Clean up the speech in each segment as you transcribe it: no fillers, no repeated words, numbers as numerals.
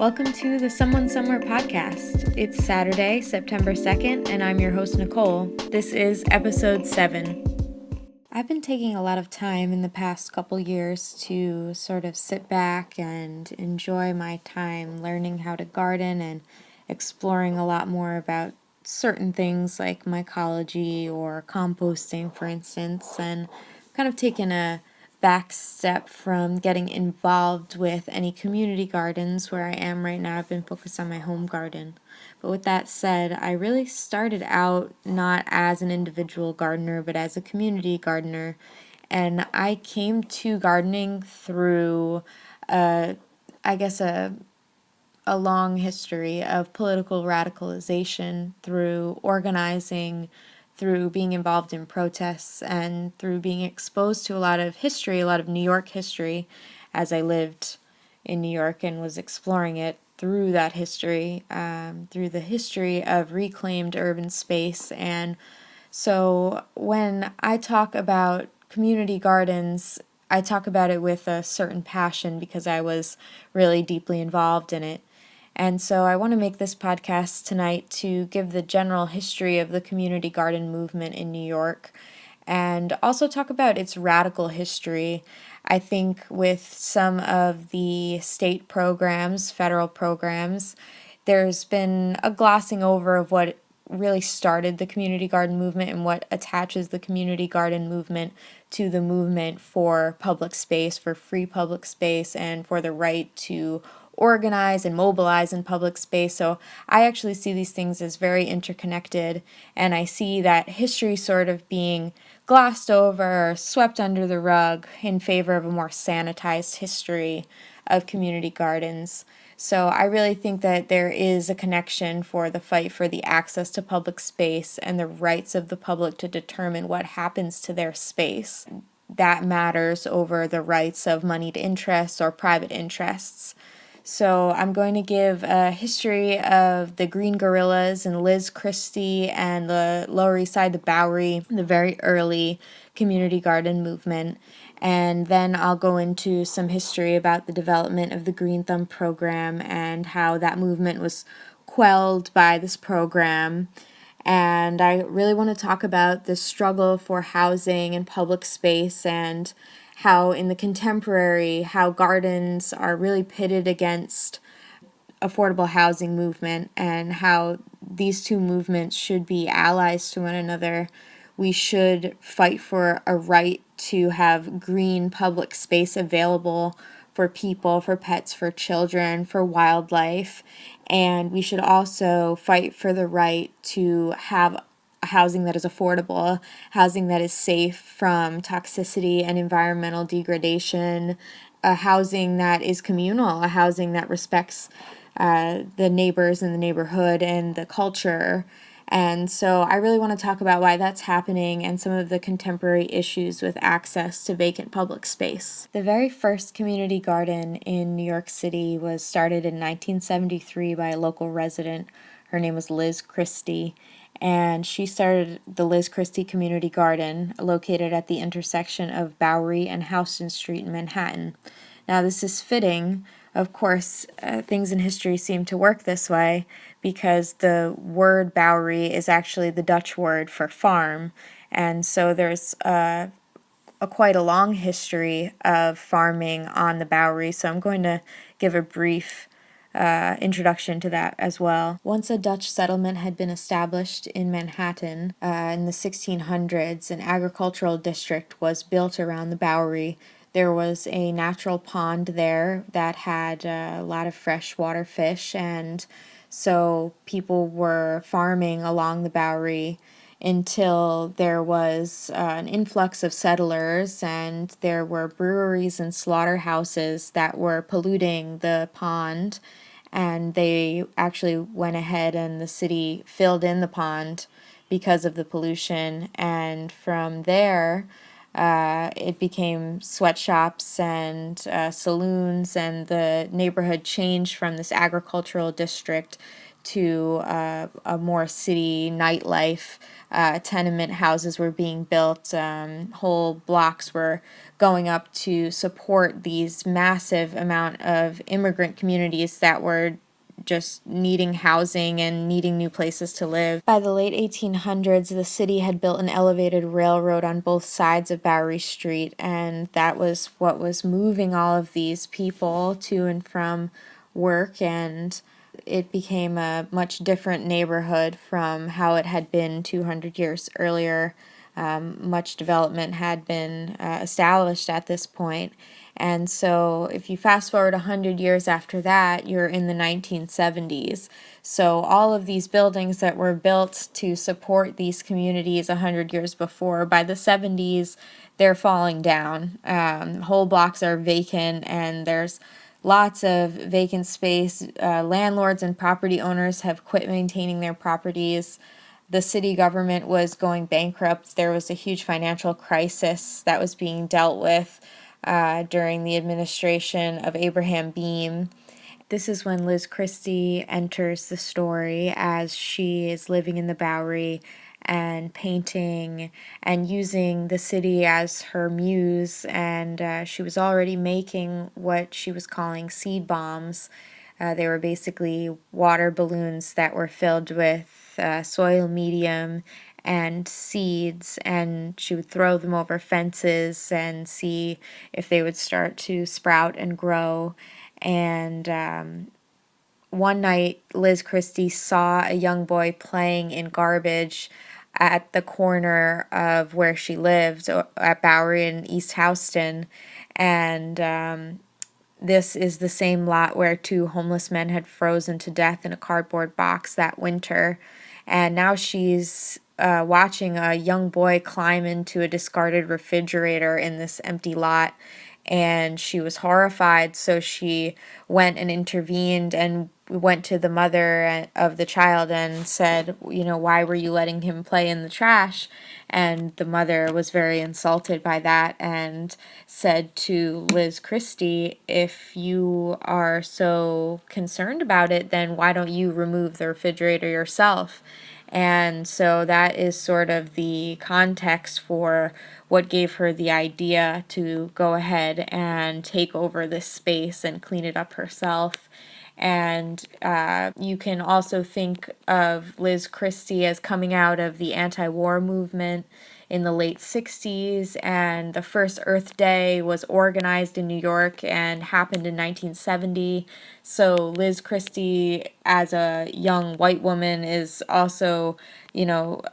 Welcome to the Someone Somewhere podcast. It's Saturday, September 2nd, and I'm your host, Nicole. This is episode 7. I've been taking a lot of time in the past couple years to sort of sit back and enjoy my time learning how to garden and exploring a lot more about certain things like mycology or composting, for instance, and kind of taken a back step from getting involved with any community gardens where I am right now. I've been focused on my home garden. But with that said, I really started out not as an individual gardener, but as a community gardener. And I came to gardening through, I guess, a long history of political radicalization, through organizing, through being involved in protests, and through being exposed to a lot of history, a lot of New York history, as I lived in New York and was exploring it through that history, through the history of reclaimed urban space. And so when I talk about community gardens, I talk about it with a certain passion because I was really deeply involved in it. And so I want to make this podcast tonight to give the general history of the community garden movement in New York and also talk about its radical history. I think with some of the state programs, federal programs, there's been a glossing over of what really started the community garden movement and what attaches the community garden movement to the movement for public space, for free public space, and for the right to organize and mobilize in public space. So I actually see these things as very interconnected, and I see that history sort of being glossed over or swept under the rug in favor of a more sanitized history of community gardens. So I really think that there is a connection for the fight for the access to public space and the rights of the public to determine what happens to their space. That matters over the rights of moneyed interests or private interests. So I'm going to give a history of the Green Guerrillas and Liz Christie and the Lower East Side, the Bowery, the very early community garden movement. And then I'll go into some history about the development of the Green Thumb program and how that movement was quelled by this program. And I really want to talk about the struggle for housing and public space and how in the contemporary, how gardens are really pitted against affordable housing movement and how these two movements should be allies to one another. We should fight for a right to have green public space available for people, for pets, for children, for wildlife. And we should also fight for the right to have housing that is affordable, housing that is safe from toxicity and environmental degradation, a housing that is communal, a housing that respects the neighbors in the neighborhood and the culture. And so I really want to talk about why that's happening and some of the contemporary issues with access to vacant public space. The very first community garden in New York City was started in 1973 by a local resident. Her name was Liz Christie, and she started the Liz Christie Community Garden located at the intersection of Bowery and Houston Street in Manhattan. Now, this is fitting. Of course, things in history seem to work this way because the word Bowery is actually the Dutch word for farm, and so there's quite a long history of farming on the Bowery, so I'm going to give a brief introduction to that as well. Once a Dutch settlement had been established in Manhattan in the 1600s, an agricultural district was built around the Bowery. There was a natural pond there that had a lot of freshwater fish, and so people were farming along the Bowery until there was an influx of settlers and there were breweries and slaughterhouses that were polluting the pond, and they actually went ahead and the city filled in the pond because of the pollution, and from there it became sweatshops and saloons, and the neighborhood changed from this agricultural district to a more city nightlife. Tenement houses were being built. Whole blocks were going up to support these massive amount of immigrant communities that were just needing housing and needing new places to live. By the late 1800s, the city had built an elevated railroad on both sides of Bowery Street, and that was what was moving all of these people to and from work, and it became a much different neighborhood from how it had been 200 years earlier. Much development had been established at this point. And so if you fast forward 100 years after that, you're in the 1970s. So all of these buildings that were built to support these communities 100 years before, by the 70s, they're falling down. Whole blocks are vacant, and there's lots of vacant space. Landlords and property owners have quit maintaining their properties. The city government was going bankrupt. There was a huge financial crisis that was being dealt with during the administration of Abraham Beame. This is when Liz Christie enters the story as she is living in the Bowery and painting and using the city as her muse. And she was already making what she was calling seed bombs. They were basically water balloons that were filled with soil medium and seeds, and she would throw them over fences and see if they would start to sprout and grow. And one night, Liz Christie saw a young boy playing in garbage at the corner of where she lived at Bowery and East Houston. And this is the same lot where two homeless men had frozen to death in a cardboard box that winter. And now she's watching a young boy climb into a discarded refrigerator in this empty lot. And she was horrified, so she went and intervened and went to the mother of the child and said, why were you letting him play in the trash? And the mother was very insulted by that and said to Liz Christie, if you are so concerned about it, then why don't you remove the refrigerator yourself? And so that is sort of the context for what gave her the idea to go ahead and take over this space and clean it up herself. And you can also think of Liz Christie as coming out of the anti-war movement in the late 60s, and the first Earth Day was organized in New York and happened in 1970. So Liz Christie, as a young white woman, is also,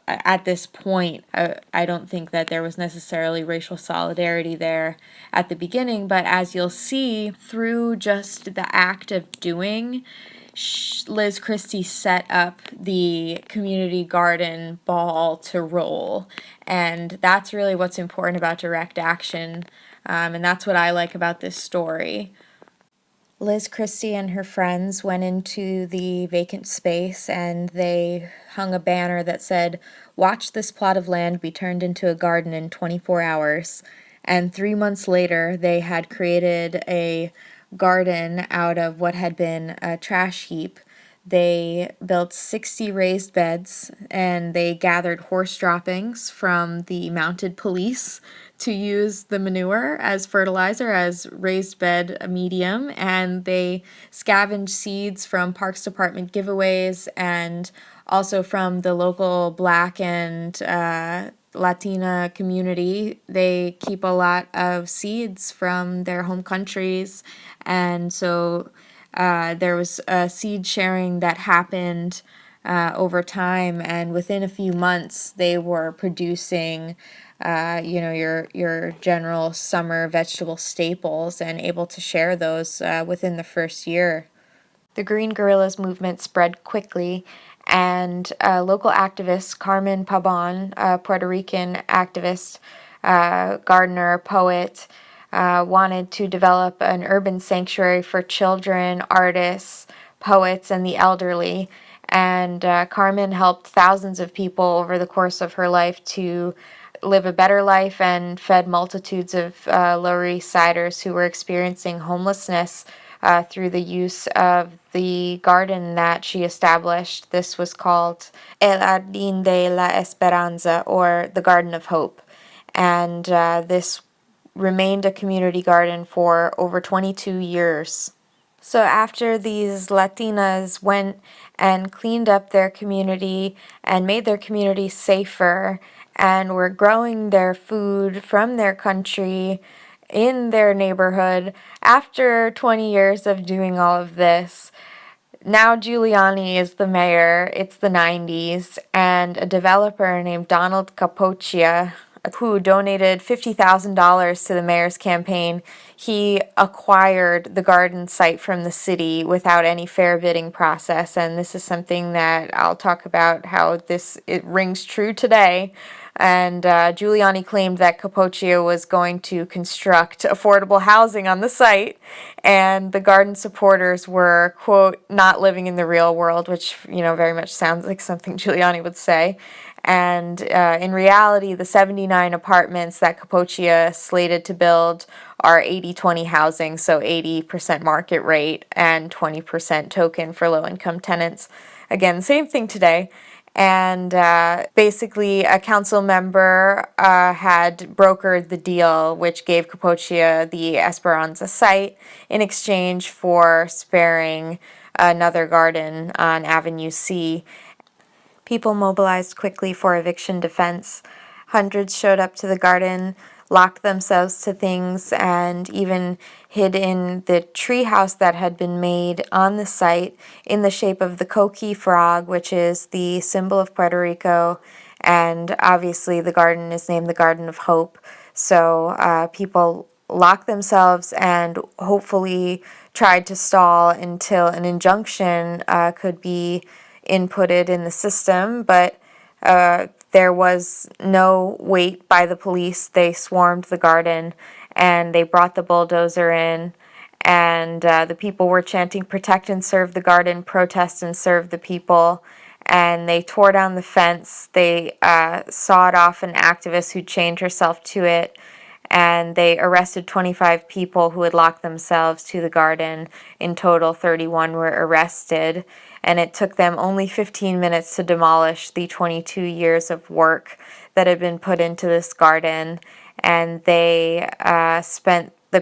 at this point, I don't think that there was necessarily racial solidarity there at the beginning, but as you'll see, through just the act of doing, Liz Christie set up the community garden ball to roll. And that's really what's important about direct action. And that's what I like about this story. Liz Christie and her friends went into the vacant space and they hung a banner that said, "Watch this plot of land be turned into a garden in 24 hours." And 3 months later, they had created a garden out of what had been a trash heap. They built 60 raised beds and they gathered horse droppings from the mounted police to use the manure as fertilizer, as raised bed medium. And they scavenged seeds from Parks Department giveaways and also from the local Black and Latina community. They keep a lot of seeds from their home countries. And so there was a seed sharing that happened over time, and within a few months, they were producing, your general summer vegetable staples and able to share those within the first year. The Green Guerrillas movement spread quickly, and local activist Carmen Pabon, a Puerto Rican activist, gardener, poet, wanted to develop an urban sanctuary for children, artists, poets, and the elderly. And Carmen helped thousands of people over the course of her life to live a better life and fed multitudes of Lower East Siders who were experiencing homelessness through the use of the garden that she established. This was called El Jardín de la Esperanza, or the Garden of Hope. And this remained a community garden for over 22 years. So after these Latinas went and cleaned up their community and made their community safer and were growing their food from their country in their neighborhood, after 20 years of doing all of this, now Giuliani is the mayor. It's the 90s, and a developer named Donald Capoccia, who donated $50,000 to the mayor's campaign, he acquired the garden site from the city without any fair bidding process. And this is something that I'll talk about how it rings true today. And Giuliani claimed that Capoccia was going to construct affordable housing on the site, and the garden supporters were, quote, not living in the real world, which, very much sounds like something Giuliani would say. And in reality, the 79 apartments that Capoccia slated to build are 80-20 housing, so 80% market rate and 20% token for low-income tenants. Again, same thing today. And basically, a council member had brokered the deal, which gave Capoccia the Esperanza site in exchange for sparing another garden on Avenue C. People mobilized quickly for eviction defense. Hundreds showed up to the garden, locked themselves to things, and even hid in the treehouse that had been made on the site in the shape of the coqui frog, which is the symbol of Puerto Rico. And obviously the garden is named the Garden of Hope. So people locked themselves and hopefully tried to stall until an injunction could be inputted in the system, but there was no wait by the police. They swarmed the garden and they brought the bulldozer in, and the people were chanting "Protect and serve the garden, protest and serve the people." And they tore down the fence. They sawed off an activist who chained herself to it, and they arrested 25 people who had locked themselves to the garden. In total, 31 were arrested, and it took them only 15 minutes to demolish the 22 years of work that had been put into this garden. And the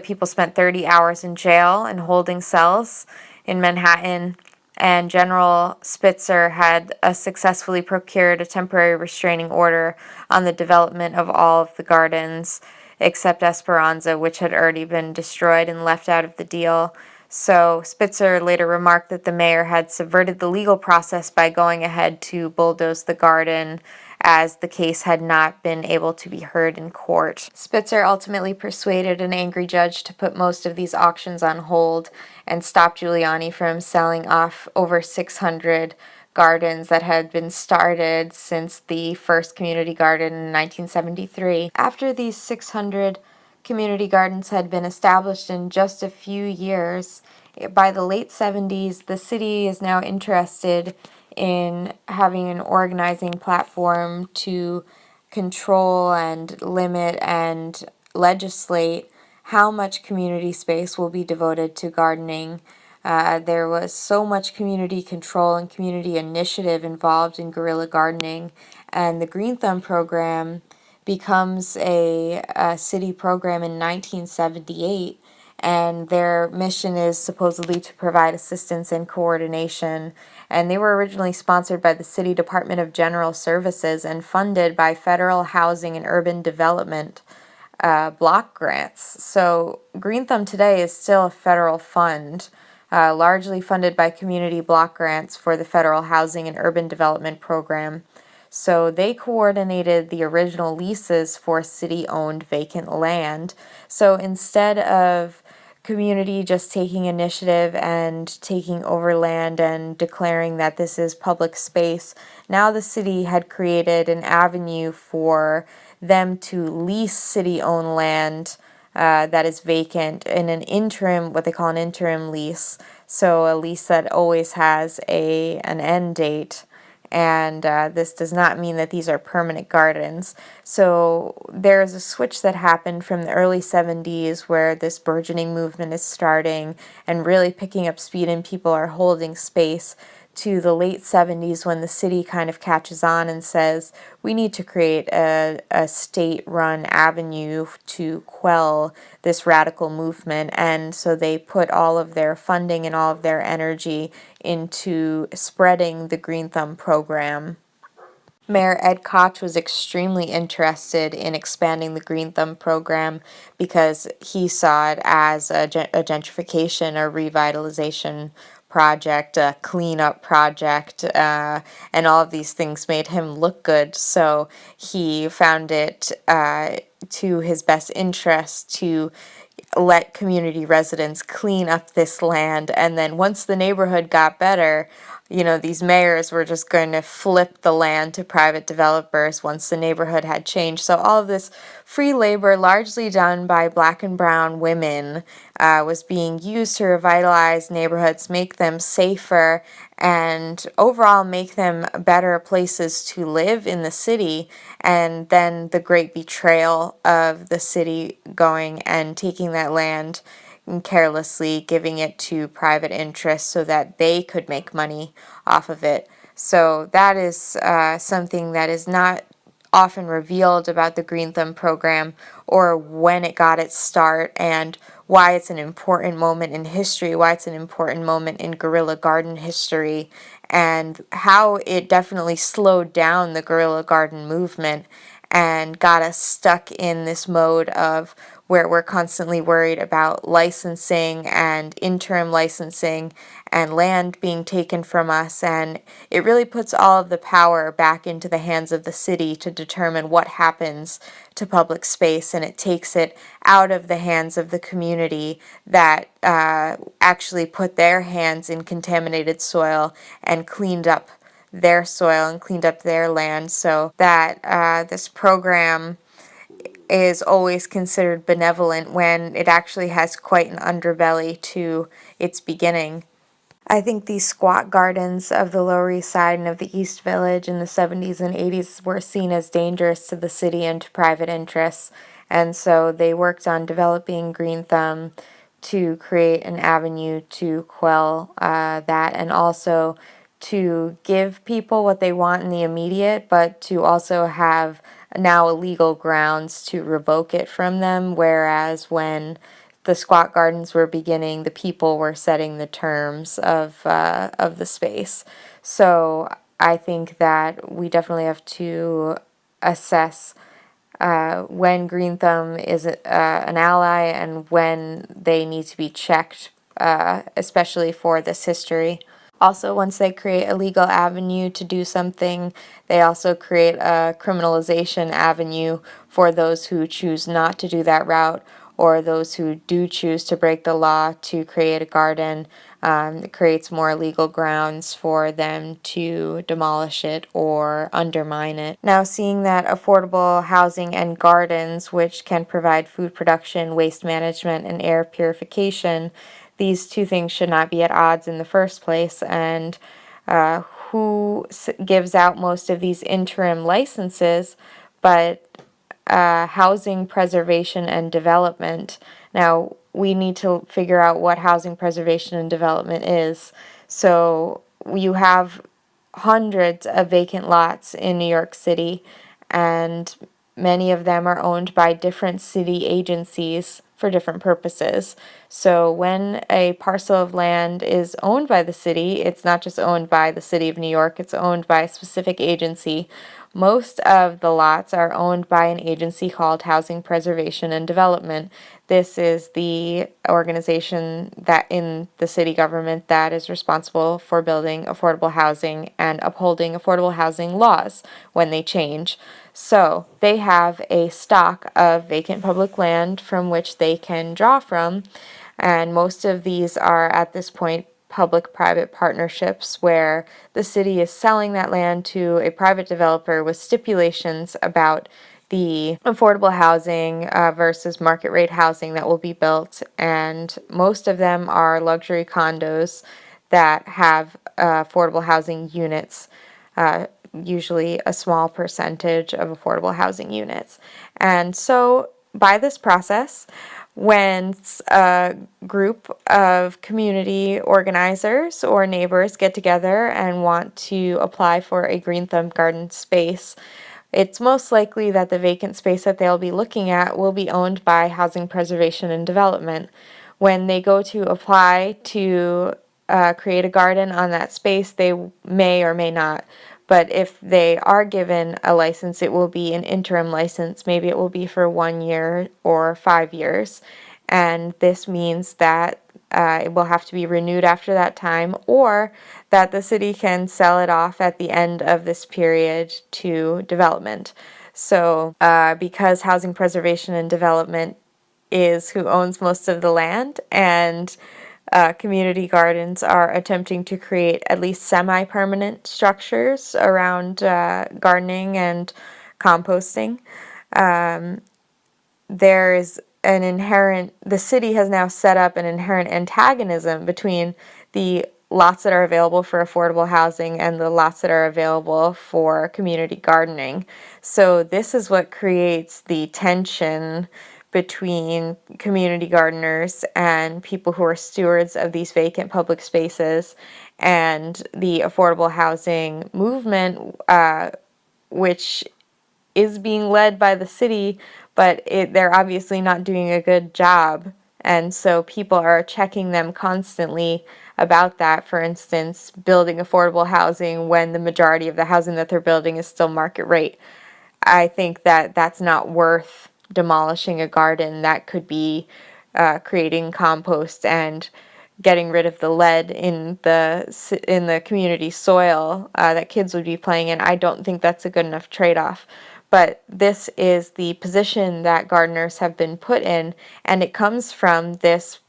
people spent 30 hours in jail and holding cells in Manhattan. And General Spitzer had successfully procured a temporary restraining order on the development of all of the gardens, except Esperanza, which had already been destroyed and left out of the deal. So Spitzer later remarked that the mayor had subverted the legal process by going ahead to bulldoze the garden, as the case had not been able to be heard in court. Spitzer ultimately persuaded an angry judge to put most of these auctions on hold and stop Giuliani from selling off over 600 gardens that had been started since the first community garden in 1973. After these 600 community gardens had been established in just a few years, by the late 70s, the city is now interested in having an organizing platform to control and limit and legislate how much community space will be devoted to gardening. There was so much community control and community initiative involved in guerrilla gardening, and the Green Thumb program becomes a city program in 1978, and their mission is supposedly to provide assistance and coordination. And they were originally sponsored by the City Department of General Services and funded by Federal Housing and Urban Development block grants. So Green Thumb today is still a federal fund, largely funded by community block grants for the Federal Housing and Urban Development Program. So they coordinated the original leases for city-owned vacant land. So instead of community just taking initiative and taking over land and declaring that this is public space, now the city had created an avenue for them to lease city-owned land that is vacant in what they call an interim lease. So a lease that always has an end date. and this does not mean that these are permanent gardens. So there's a switch that happened from the early 70s where this burgeoning movement is starting and really picking up speed, and people are holding space, to the late 70s when the city kind of catches on and says, we need to create a state-run avenue to quell this radical movement. And so they put all of their funding and all of their energy into spreading the Green Thumb program. Mayor Ed Koch was extremely interested in expanding the Green Thumb program because he saw it as a gentrification or revitalization project, a cleanup project, and all of these things made him look good. So he found it to his best interest to let community residents clean up this land. And then once the neighborhood got better, these mayors were just going to flip the land to private developers once the neighborhood had changed. So all of this free labor, largely done by Black and brown women, was being used to revitalize neighborhoods, make them safer, and overall make them better places to live in the city. And then the great betrayal of the city going and taking that land and carelessly giving it to private interests so that they could make money off of it. So that is something that is not often revealed about the Green Thumb program, or when it got its start, and why it's an important moment in history, why it's an important moment in guerrilla garden history, and how it definitely slowed down the guerrilla garden movement and got us stuck in this mode of where we're constantly worried about licensing and interim licensing and land being taken from us. And it really puts all of the power back into the hands of the city to determine what happens to public space, and it takes it out of the hands of the community that actually put their hands in contaminated soil and cleaned up their soil and cleaned up their land, so that this program is always considered benevolent when it actually has quite an underbelly to its beginning. I think these squat gardens of the Lower East Side and of the East Village in the 70s and 80s were seen as dangerous to the city and to private interests, and so they worked on developing Green Thumb to create an avenue to quell that, and also to give people what they want in the immediate, but to also have now legal grounds to revoke it from them, whereas when the squat gardens were beginning, the people were setting the terms of the space. So I think that we definitely have to assess when Green Thumb is an ally and when they need to be checked, especially for this history. Also, once they create a legal avenue to do something, they also create a criminalization avenue for those who choose not to do that route, or those who do choose to break the law to create a garden. It creates more legal grounds for them to demolish it or undermine it. Now, seeing that affordable housing and gardens, which can provide food production, waste management, and air purification, these two things should not be at odds in the first place, and who gives out most of these interim licenses, but housing preservation and development. Now, we need to figure out what housing preservation and development is. So you have hundreds of vacant lots in New York City, and many of them are owned by different city agencies for different purposes. So when a parcel of land is owned by the city, it's not just owned by the city of New York, it's owned by a specific agency. Most of the lots are owned by an agency called Housing Preservation and Development. This is the organization that in the city government that is responsible for building affordable housing and upholding affordable housing laws when they change. So they have a stock of vacant public land from which they can draw from, and most of these are at this point public-private partnerships where the city is selling that land to a private developer with stipulations about the affordable housing versus market rate housing that will be built, and most of them are luxury condos that have affordable housing units. usually a small percentage of affordable housing units. And so by this process, when a group of community organizers or neighbors get together and want to apply for a green thumb garden space, it's most likely that the vacant space that they'll be looking at will be owned by Housing Preservation and Development. When they go to apply to create a garden on that space, they may or may not. But if they are given a license, it will be an interim license. Maybe it will be for 1 year or 5 years. And this means that it will have to be renewed after that time, or that the city can sell it off at the end of this period to development. So, because Housing Preservation and Development is who owns most of the land, and community gardens are attempting to create at least semi-permanent structures around gardening and composting, there is the city has now set up an inherent antagonism between the lots that are available for affordable housing and the lots that are available for community gardening. So this is what creates the tension between community gardeners and people who are stewards of these vacant public spaces and the affordable housing movement, which is being led by the city, but they're obviously not doing a good job. And so people are checking them constantly about that. For instance, building affordable housing when the majority of the housing that they're building is still market rate. I think that that's not worth demolishing a garden. That could be creating compost and getting rid of the lead in the community soil that kids would be playing in. I don't think that's a good enough trade-off. But this is the position that gardeners have been put in, and it comes from this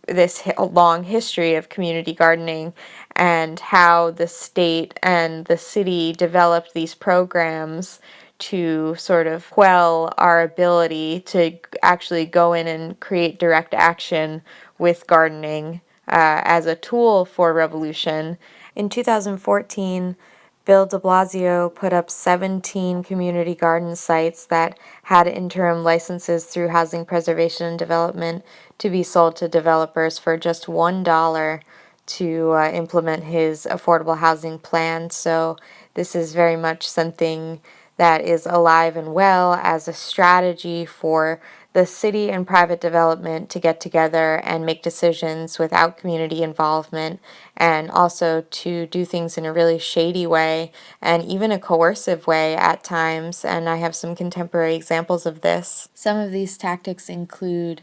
long history of community gardening and how the state and the city developed these programs to sort of quell our ability to actually go in and create direct action with gardening as a tool for revolution. In 2014, Bill de Blasio put up 17 community garden sites that had interim licenses through Housing Preservation and Development to be sold to developers for just $1 to implement his affordable housing plan. So this is very much something that is alive and well as a strategy for the city and private development to get together and make decisions without community involvement, and also to do things in a really shady way and even a coercive way at times. And I have some contemporary examples of this. Some of these tactics include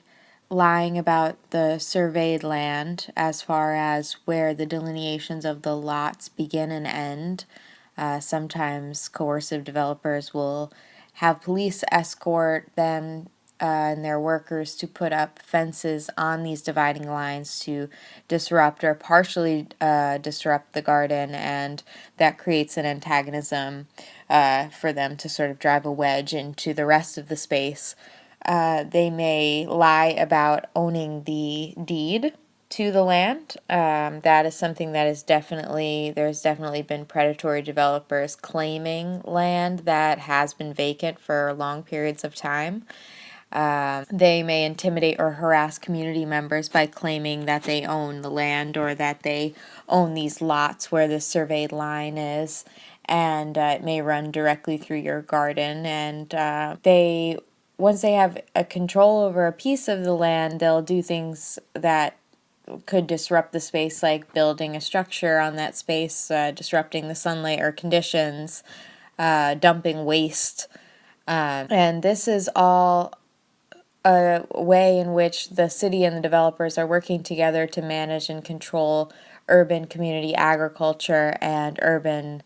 lying about the surveyed land as far as where the delineations of the lots begin and end. Sometimes coercive developers will have police escort them and their workers to put up fences on these dividing lines to disrupt or partially disrupt the garden, and that creates an antagonism for them to sort of drive a wedge into the rest of the space. They may lie about owning the deed to the land. That is something that is there's definitely been predatory developers claiming land that has been vacant for long periods of time. They may intimidate or harass community members by claiming that they own the land or that they own these lots where the surveyed line is, and it may run directly through your garden. And once they have a control over a piece of the land, they'll do things that could disrupt the space, like building a structure on that space, disrupting the sunlight or conditions, dumping waste. And this is all a way in which the city and the developers are working together to manage and control urban community agriculture and urban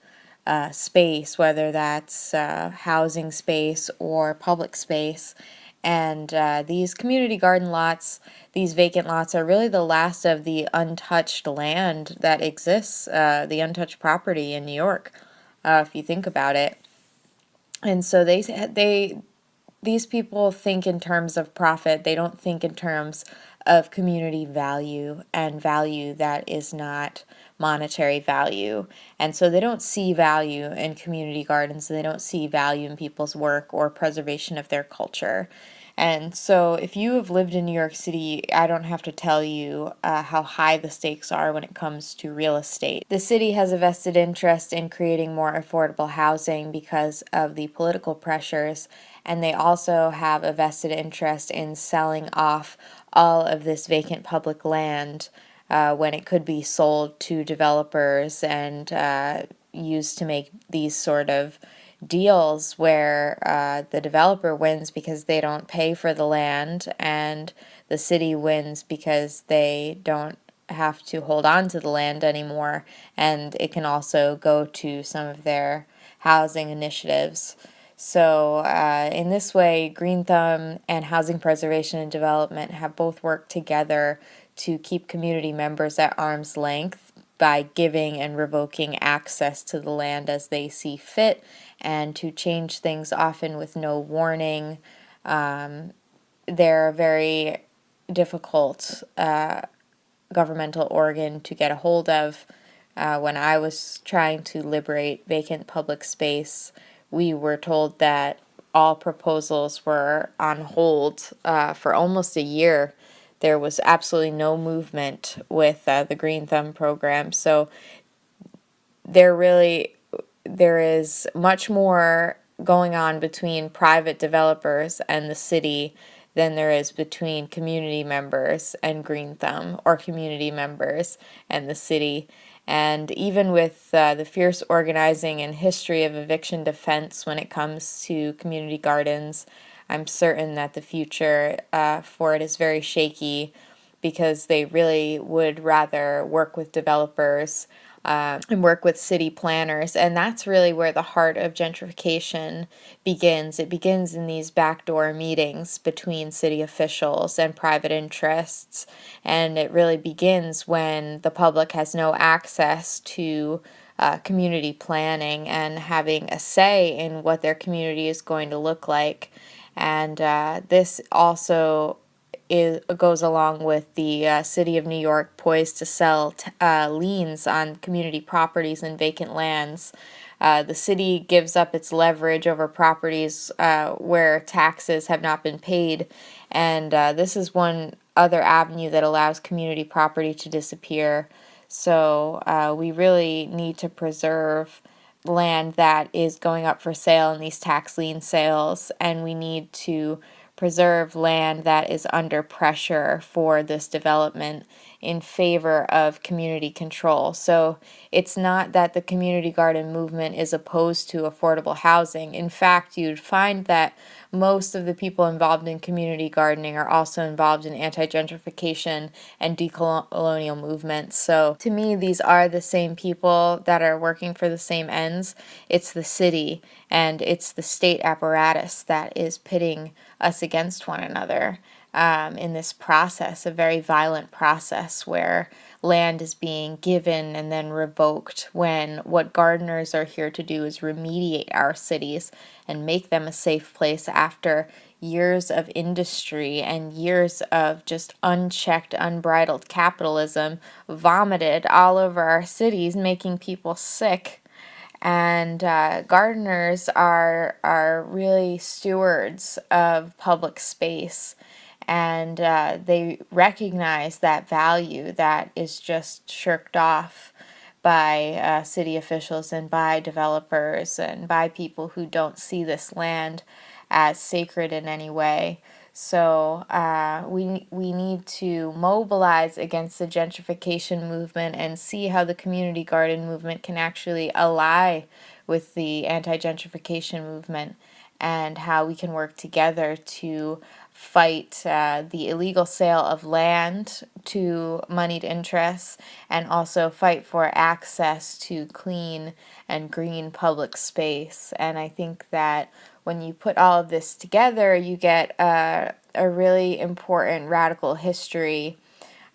space, whether that's housing space or public space. And these community garden lots, these vacant lots, are really the last of the untouched land that exists, the untouched property in New York, if you think about it. And so these people think in terms of profit. They don't think in terms of community value and value that is not monetary value. And so they don't see value in community gardens, they don't see value in people's work or preservation of their culture. And so, if you have lived in New York City, I don't have to tell you how high the stakes are when it comes to real estate. The city has a vested interest in creating more affordable housing because of the political pressures, and they also have a vested interest in selling off all of this vacant public land when it could be sold to developers and used to make these sort of deals where the developer wins because they don't pay for the land, and the city wins because they don't have to hold on to the land anymore, and it can also go to some of their housing initiatives. So, in this way, Green Thumb and housing preservation and development have both worked together to keep community members at arm's length by giving and revoking access to the land as they see fit, and to change things often with no warning. They're a very difficult governmental organ to get a hold of. When I was trying to liberate vacant public space, we were told that all proposals were on hold for almost a year. There was absolutely no movement with the Green Thumb program. So there is much more going on between private developers and the city than there is between community members and Green Thumb, or community members and the city. And even with the fierce organizing and history of eviction defense when it comes to community gardens, I'm certain that the future for it is very shaky, because they really would rather work with developers and work with city planners. And that's really where the heart of gentrification begins. It begins in these backdoor meetings between city officials and private interests. And it really begins when the public has no access to community planning and having a say in what their community is going to look like. And this also goes along with the City of New York poised to sell liens on community properties and vacant lands. The city gives up its leverage over properties where taxes have not been paid, and this is one other avenue that allows community property to disappear. So we really need to preserve land that is going up for sale in these tax lien sales, and we need to preserve land that is under pressure for this development in favor of community control. So it's not that the community garden movement is opposed to affordable housing. In fact, you'd find that most of the people involved in community gardening are also involved in anti-gentrification and decolonial movements. So to me, these are the same people that are working for the same ends. It's the city and it's the state apparatus that is pitting us against one another in this process, a very violent process where land is being given and then revoked, when what gardeners are here to do is remediate our cities and make them a safe place after years of industry and years of just unchecked, unbridled capitalism vomited all over our cities, making people sick. And gardeners are really stewards of public space, and they recognize that value that is just shirked off by city officials and by developers and by people who don't see this land as sacred in any way. So we need to mobilize against the gentrification movement and see how the community garden movement can actually ally with the anti-gentrification movement, and how we can work together to fight the illegal sale of land to moneyed interests, and also fight for access to clean and green public space. And I think that when you put all of this together, you get a really important radical history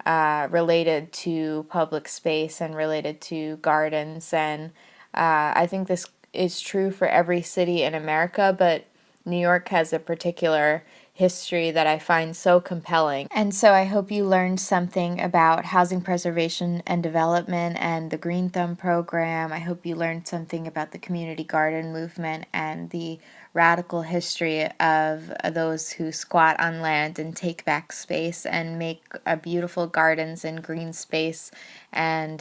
related to public space and related to gardens. And I think this is true for every city in America, but New York has a particular history that I find so compelling. And so I hope you learned something about housing preservation and development and the Green Thumb program. I hope you learned something about the community garden movement and the radical history of those who squat on land and take back space and make beautiful gardens and green space, and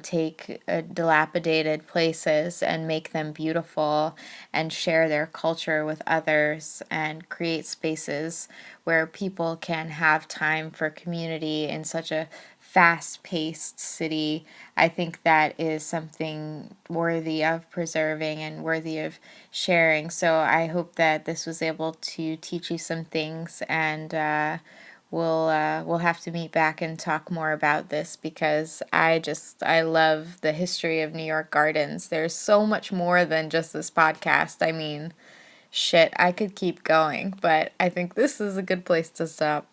take dilapidated places and make them beautiful and share their culture with others and create spaces where people can have time for community in such a fast-paced city. I think that is something worthy of preserving and worthy of sharing. So I hope that this was able to teach you some things, and we'll have to meet back and talk more about this, because I love the history of New York gardens. There's so much more than just this podcast. I mean, shit, I could keep going, but I think this is a good place to stop.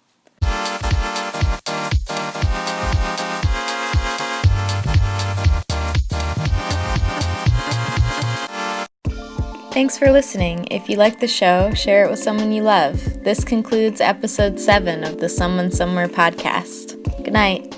Thanks for listening. If you like the show, share it with someone you love. This concludes episode 7 of the Someone Somewhere podcast. Good night.